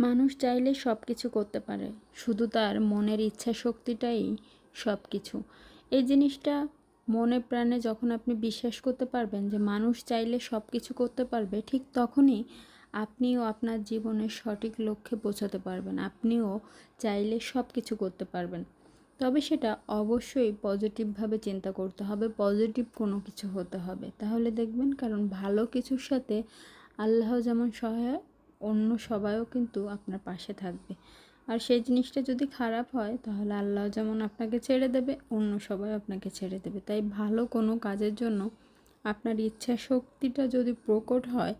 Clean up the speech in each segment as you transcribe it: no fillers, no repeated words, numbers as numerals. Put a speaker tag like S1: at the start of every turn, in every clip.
S1: মানুষ চাইলে সব কিছু করতে পারে, শুধু তার মনের ইচ্ছা শক্তিটাই সব কিছু। এই জিনিসটা মনে প্রাণে যখন আপনি বিশ্বাস করতে পারবেন যে মানুষ চাইলে সব কিছু করতে পারবে, ঠিক তখনই আপনিও আপনার জীবনের সঠিক লক্ষ্যে পৌঁছাতে পারবেন। আপনিও চাইলে সব কিছু করতে পারবেন, তবে সেটা অবশ্যই পজিটিভভাবে চিন্তা করতে হবে, পজিটিভ কোনো কিছু হতে হবে, তাহলে দেখবেন। কারণ ভালো কিছুর সাথে আল্লাহ যেমন সহায়, অন্য সবাইও কিন্তু আপনার পাশে থাকবে। আর সেই জিনিসটা যদি খারাপ হয়, তাহলে আল্লাহ যেমন আপনাকে ছেড়ে দেবে, অন্য সবাই আপনাকে ছেড়ে দেবে। তাই ভালো কোনো কাজের জন্য আপনার ইচ্ছা শক্তিটা যদি প্রকট হয়,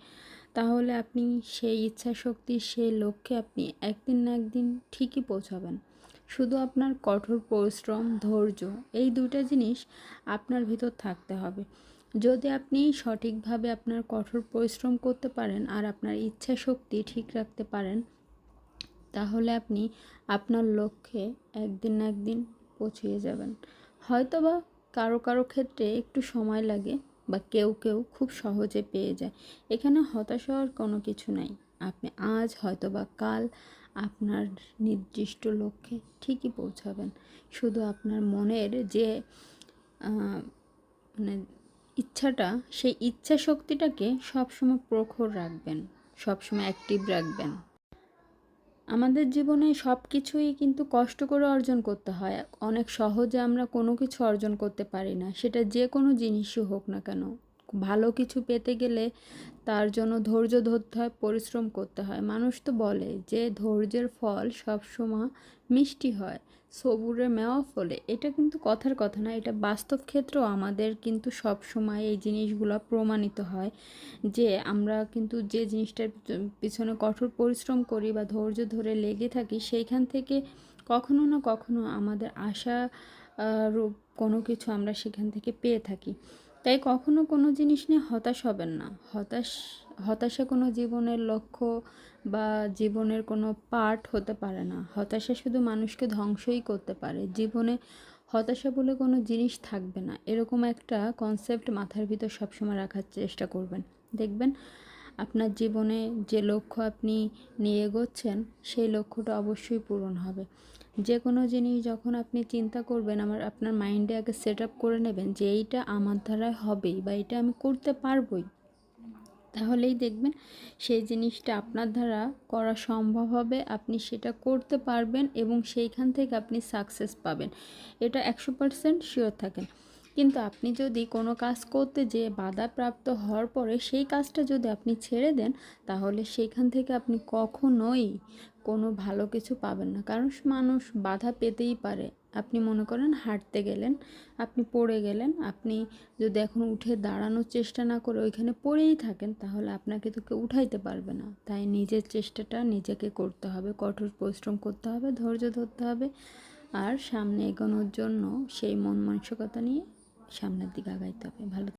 S1: তাহলে আপনি সেই ইচ্ছা শক্তি, সেই লক্ষ্যে আপনি একদিন না একদিন ঠিকই পৌঁছাবেন। শুধু আপনার কঠোর পরিশ্রম, ধৈর্য, এই দুইটা জিনিস আপনার ভিতর থাকতে হবে। যদি আপনি সঠিকভাবে আপনার কঠোর পরিশ্রম করতে পারেন আর আপনার ইচ্ছা শক্তি ঠিক রাখতে পারেন, তাহলে আপনি আপনার লক্ষ্যে একদিন না একদিন পৌঁছিয়ে যাবেন। হয়তোবা কারো কারো ক্ষেত্রে একটু সময় লাগে, বা কেউ কেউ খুব সহজে পেয়ে যায়। এখানে হতাশ হওয়ার কোনো কিছু নাই। আপনি আজ হয়তোবা কাল আপনার নির্দিষ্ট লক্ষ্যে ঠিকই পৌঁছাবেন। শুধু আপনার মনের যে মানে ইচ্ছাটা, সেই ইচ্ছা শক্তিটাকে সবসময় প্রখর রাখবেন, সবসময় অ্যাক্টিভ রাখবেন। আমাদের জীবনে সব কিছুই কিন্তু কষ্ট করে অর্জন করতে হয়। অনেক সহজে আমরা কোনো কিছু অর্জন করতে পারি না, সেটা যে কোনো জিনিসই হোক না কেন। ভালো কিছু পেতে গেলে তার জন্য ধৈর্য ধরতে হয়, পরিশ্রম করতে হয়। মানুষ তো বলে যে ধৈর্যের ফল সবসময় মিষ্টি হয়, সবুরের মেওয়া ফলে। এটা কিন্তু কথার কথা না, এটা বাস্তব ক্ষেত্রেও আমাদের কিন্তু সব সময় এই জিনিসগুলো প্রমাণিত হয় যে আমরা কিন্তু যে জিনিসটার পিছনে কঠোর পরিশ্রম করি বা ধৈর্য ধরে লেগে থাকি, সেইখান থেকে কখনো না কখনো আমাদের আশা রূপ কোনো কিছু আমরা সেখান থেকে পেয়ে থাকি। তাই কখনো কোনো জিনিস নিয়ে হতাশ হবেন না। হতাশা কোনো জীবনের লক্ষ্য বা জীবনের কোনো পার্ট হতে পারে না। হতাশা শুধু মানুষকে ধ্বংসই করতে পারে। জীবনে হতাশা বলে কোনো জিনিস থাকবে না, এরকম একটা কনসেপ্ট মাথার ভিতর সবসময় রাখার চেষ্টা করবেন। দেখবেন আপনার জীবনে যে লক্ষ্য আপনি নিয়ে এগোচ্ছেন, সেই লক্ষ্যটা অবশ্যই পূরণ হবে। যে কোনো জিনিস যখন আপনি চিন্তা করবেন, আপনার মাইন্ডে আগে সেট আপ করে নেবেন যে এইটা আমার দ্বারা হবেই বা এটা আমি করতে পারবই, তাহলেই দেখবেন সেই জিনিসটা আপনার দ্বারা করা সম্ভব হবে, আপনি সেটা করতে পারবেন এবং সেইখান থেকে আপনি সাকসেস পাবেন। এটা 100% শিওর থাকেন। কিন্তু আপনি যদি কোনো কাজ করতে যেয়ে বাধাপ্রাপ্ত হওয়ার পরে সেই কাজটা যদি আপনি ছেড়ে দেন, তাহলে সেইখান থেকে আপনি কখনোই কোনো ভালো কিছু পাবেন না। কারণ মানুষ বাধা পেতেই পারে। আপনি মনে করেন হাঁটতে গেলেন, আপনি পড়ে গেলেন, আপনি যদি এখন উঠে দাঁড়ানোর চেষ্টা না করে ওইখানে পড়েই থাকেন, তাহলে আপনাকে তো কেউ উঠাইতে পারবে না। তাই নিজের চেষ্টাটা নিজেকে করতে হবে, কঠোর পরিশ্রম করতে হবে, ধৈর্য ধরতে হবে, আর সামনে এগোনোর জন্য সেই মন মানসিকতা নিয়ে সামনের দিকে আগাইতে হবে। ভালো